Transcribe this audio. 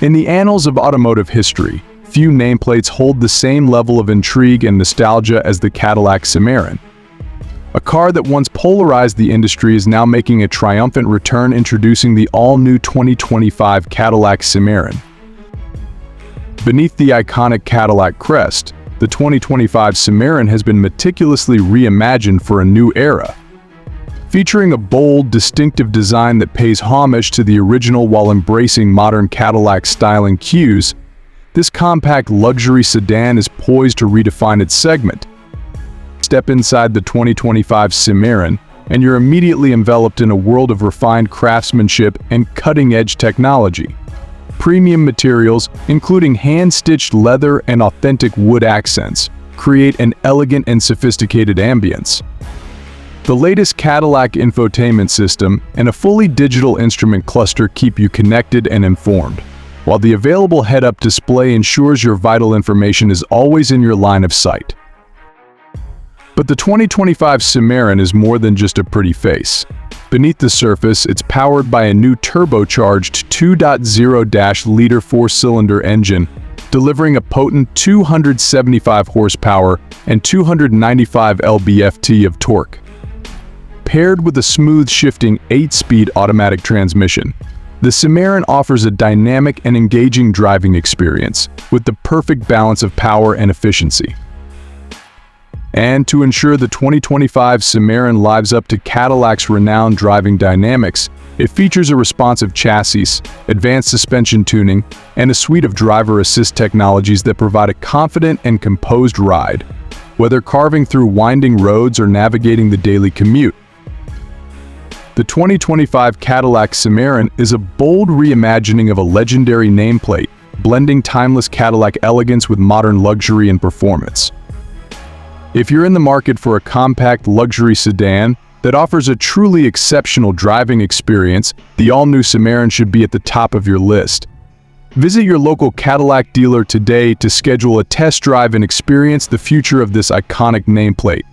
In the annals of automotive history, few nameplates hold the same level of intrigue and nostalgia as the Cadillac Cimarron. A car that once polarized the industry is now making a triumphant return, introducing the all-new 2025 Cadillac Cimarron. Beneath the iconic Cadillac crest, the 2025 Cimarron has been meticulously reimagined for a new era. Featuring a bold, distinctive design that pays homage to the original while embracing modern Cadillac styling cues, this compact luxury sedan is poised to redefine its segment. Step inside the 2025 Cimarron, and you're immediately enveloped in a world of refined craftsmanship and cutting-edge technology. Premium materials, including hand-stitched leather and authentic wood accents, create an elegant and sophisticated ambience. The latest Cadillac infotainment system and a fully digital instrument cluster keep you connected and informed, while the available head-up display ensures your vital information is always in your line of sight. But the 2025 Cimarron is more than just a pretty face. Beneath the surface, it's powered by a new turbocharged 2.0-liter four-cylinder engine, delivering a potent 275 horsepower and 295 lb-ft of torque. Paired with a smooth shifting 8-speed automatic transmission, the Cimarron offers a dynamic and engaging driving experience with the perfect balance of power and efficiency. And to ensure the 2025 Cimarron lives up to Cadillac's renowned driving dynamics, it features a responsive chassis, advanced suspension tuning, and a suite of driver assist technologies that provide a confident and composed ride, whether carving through winding roads or navigating the daily commute. The 2025 Cadillac Cimarron is a bold reimagining of a legendary nameplate, blending timeless Cadillac elegance with modern luxury and performance. If you're in the market for a compact luxury sedan that offers a truly exceptional driving experience, the all-new Cimarron should be at the top of your list. Visit your local Cadillac dealer today to schedule a test drive and experience the future of this iconic nameplate.